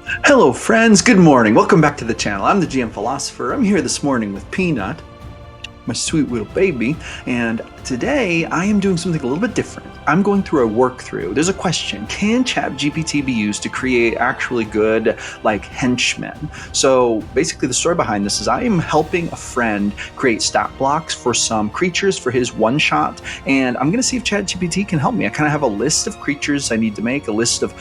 Hello friends, good morning. Welcome back to the channel. I'm the GM Philosopher. I'm here this morning with Peanut, my sweet little baby, and today I am doing something a little bit different. I'm going through a workthrough. There's a question: can ChatGPT be used to create actually good, like, henchmen? So basically the story behind this is I am helping a friend create stat blocks for some creatures for his one-shot, and I'm gonna see if ChatGPT can help me. I kind of have a list of creatures I need to make, a list of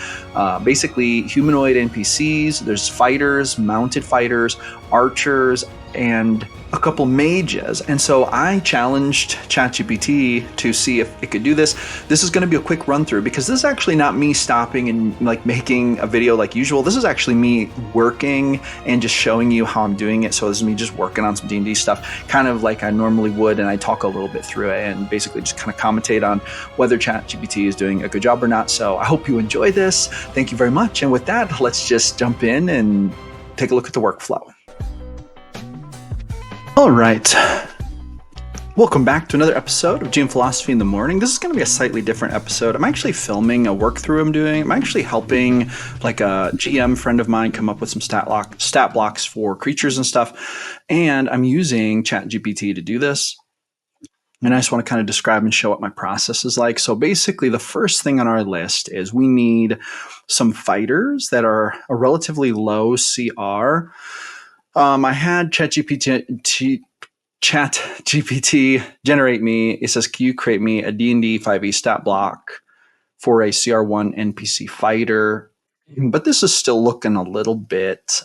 basically humanoid NPCs. There's fighters, mounted fighters, archers, and a couple mages. And so I challenged ChatGPT to see if it could do this. This is going to be a quick run through because this is actually not me stopping and like making a video like usual. This is actually me working and just showing you how I'm doing it. So this is me just working on some D&D stuff, kind of like I normally would, and I talk a little bit through it and basically just kind of commentate on whether ChatGPT is doing a good job or not. So I hope you enjoy this. Thank you very much. And with that, let's just jump in and take a look at the workflow. All right. Welcome back to another episode of GM Philosophy in the Morning. This is going to be a slightly different episode. I'm actually filming a workthrough I'm doing. I'm actually helping like a GM friend of mine come up with some stat blocks for creatures and stuff. And I'm using ChatGPT to do this. And I just want to kind of describe and show what my process is like. So basically, the first thing on our list is we need some fighters that are a relatively low CR. I had ChatGPT generate me. It says, can you create me a D&D 5e stat block for a CR1 NPC fighter? But this is still looking a little bit,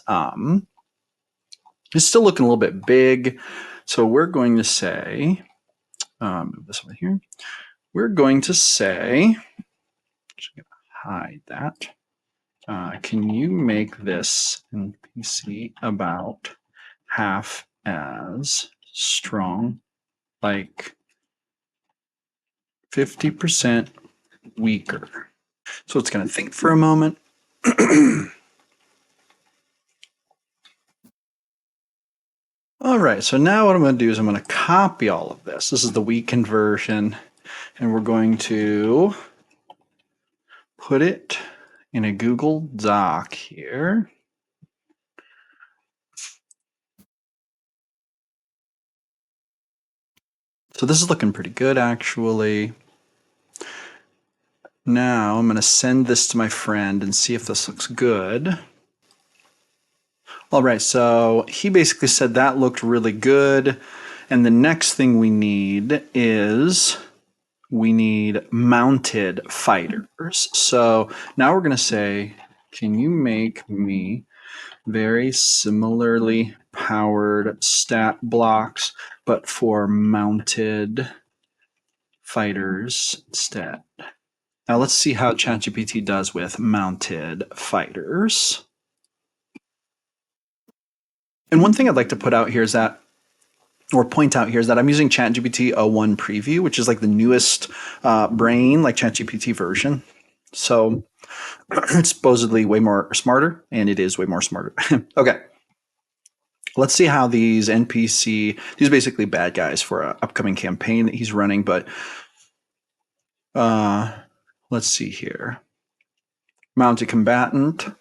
it's still looking a little bit big. So we're going to say, move this over here. We're going to say, just gonna hide that. Can you make this NPC about half as strong, like 50% weaker? So it's going to think for a moment. All right, so now what I'm going to do is I'm going to copy all of this. This is the weakened version, and we're going to put it in a Google Doc here. So this is looking pretty good, actually. Now I'm going to send this to my friend and see if this looks good. All right, so he basically said that looked really good. And the next thing we need is we need mounted fighters. So now we're going to say, can you make me very similarly powered stat blocks, but for mounted fighters instead? Now let's see how ChatGPT does with mounted fighters. And one thing I'd like to put out here is that, or point out here, is that I'm using ChatGPT 01 Preview, which is like the newest brain, like ChatGPT version. So it's supposedly way more smarter, and it is way more smarter. Okay. Let's see how these NPC, these are basically bad guys for an upcoming campaign that he's running, but let's see here. Mounted Combatant.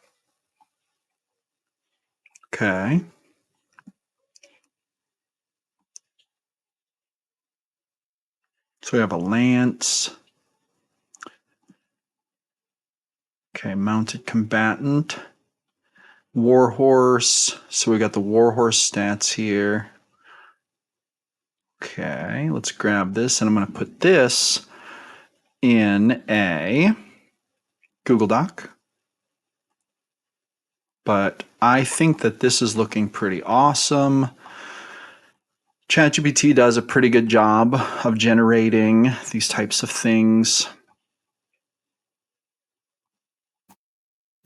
Okay. So we have a Lance. Okay, Mounted Combatant. Warhorse. So we got the Warhorse stats here. Okay, let's grab this, and I'm going to put this in a Google Doc. But I think that this is looking pretty awesome. ChatGPT does a pretty good job of generating these types of things.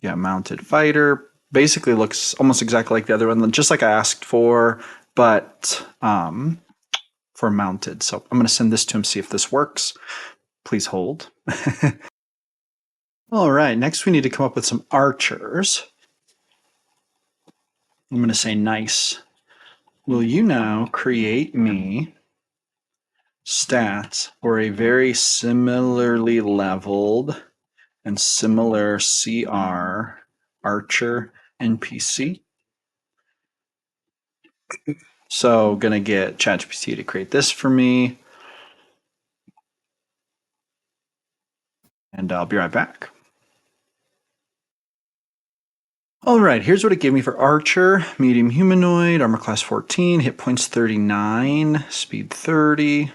Yeah, mounted fighter. Basically looks almost exactly like the other one, just like I asked for, but for mounted. So I'm going to send this to him, see if this works. Please hold. All right, next we need to come up with some archers. I'm going to say, nice. Will you now create me stats for a very similarly leveled and similar CR archer NPC. So gonna get ChatGPT to create this for me. And I'll be right back. All right, here's what it gave me for Archer. Medium humanoid, armor class 14, hit points 39, speed 30,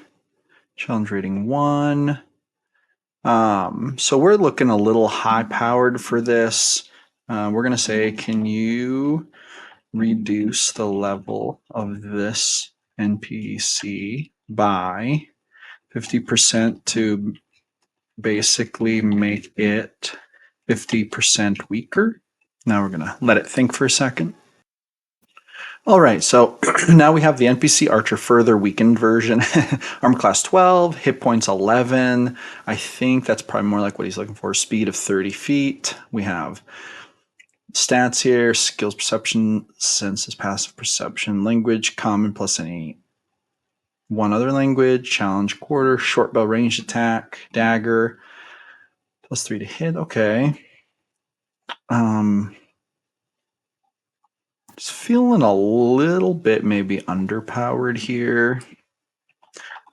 challenge rating 1. So we're looking a little high powered for this. We're going to say, can you reduce the level of this NPC by 50% to basically make it 50% weaker? Now we're going to let it think for a second. All right, so now we have the NPC Archer further weakened version. Armor class 12, hit points 11. I think that's probably more like what he's looking for. Speed of 30 feet. We have stats here, skills, perception, senses, passive perception, language, common plus any one other language, challenge, quarter, short bow, ranged attack, dagger, plus 3 to hit. Okay. Just feeling a little bit maybe underpowered here.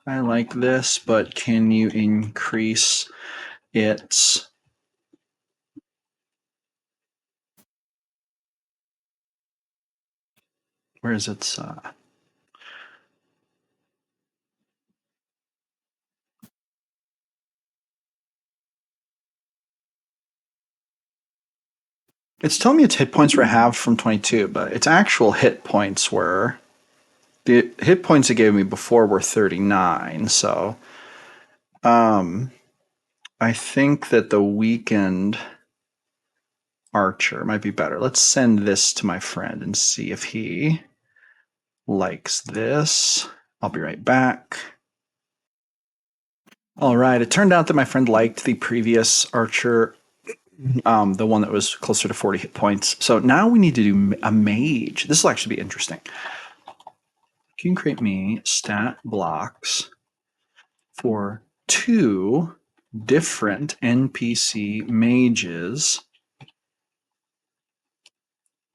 I like this, but can you increase its where is its it's telling me its hit points were halved from 22, but its actual hit points were the hit points it gave me before were 39. So I think that the weakened Archer might be better. Let's send this to my friend and see if he likes this. I'll be right back. All right, it turned out that my friend liked the previous Archer, the one that was closer to 40 hit points. So now we need to do a mage. This will actually be interesting. Can you create me stat blocks for 2 different NPC mages?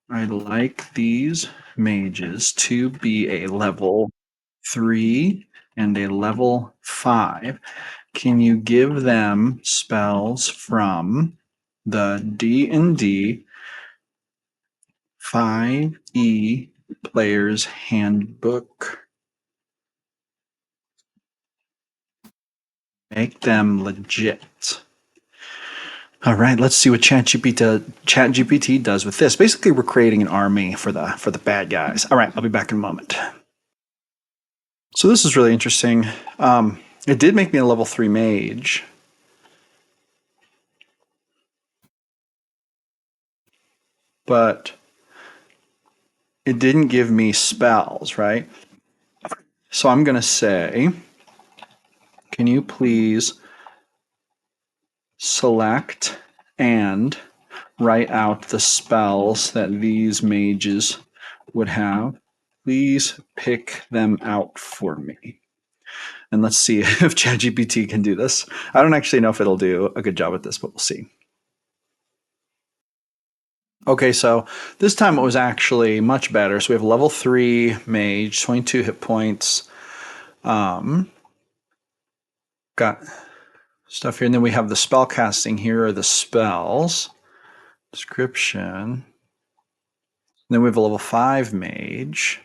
I'd like these mages to be a level 3 and a level 5. Can you give them spells from the D&D 5e Player's Handbook? Make them legit. All right, let's see what ChatGPT does with this. Basically, we're creating an army for the bad guys. All right, I'll be back in a moment. So this is really interesting. It did make me a level 3 mage, but it didn't give me spells, right? So I'm going to say, can you please select and write out the spells that these mages would have? Please pick them out for me. And let's see if ChatGPT can do this. I don't actually know if it'll do a good job at this, but we'll see. Okay, so this time it was actually much better. So we have a level 3 mage, 22 hit points. Got stuff here. And then we have the spell casting. Here are the spells. Description. And then we have a level 5 mage.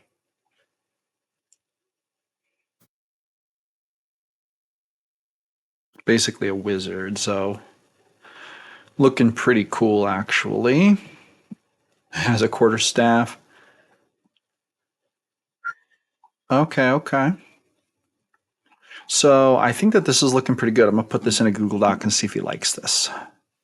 Basically a wizard, so looking pretty cool actually. Has a quarterstaff. Okay. So I think that this is looking pretty good. I'm gonna put this in a Google Doc and see if he likes this.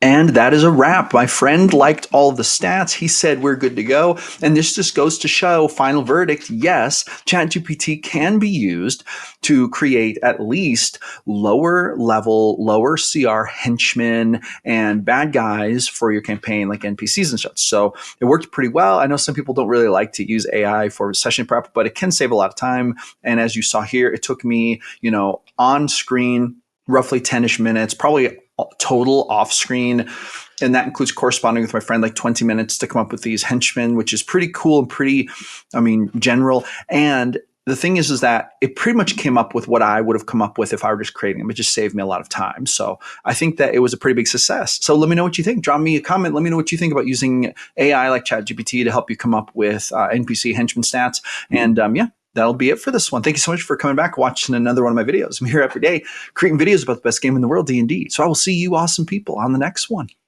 And that is a wrap. My friend liked all the stats. He said we're good to go. And this just goes to show, final verdict, yes, ChatGPT can be used to create at least lower level, lower CR henchmen and bad guys for your campaign, like NPCs and such. So it worked pretty well. I know some people don't really like to use AI for session prep, but it can save a lot of time. And as you saw here, it took me, on screen, roughly 10-ish minutes, probably total off screen, And that includes corresponding with my friend like 20 minutes to come up with these henchmen, which is pretty cool and pretty, general. And the thing is that it pretty much came up with what I would have come up with if I were just creating them. It just saved me a lot of time. So I think that it was a pretty big success. So let me know what you think. Drop me a comment. Let me know what you think about using AI like ChatGPT to help you come up with NPC henchman stats. And that'll be it for this one. Thank you so much for coming back, watching another one of my videos. I'm here every day creating videos about the best game in the world, D&D. So I will see you awesome people on the next one.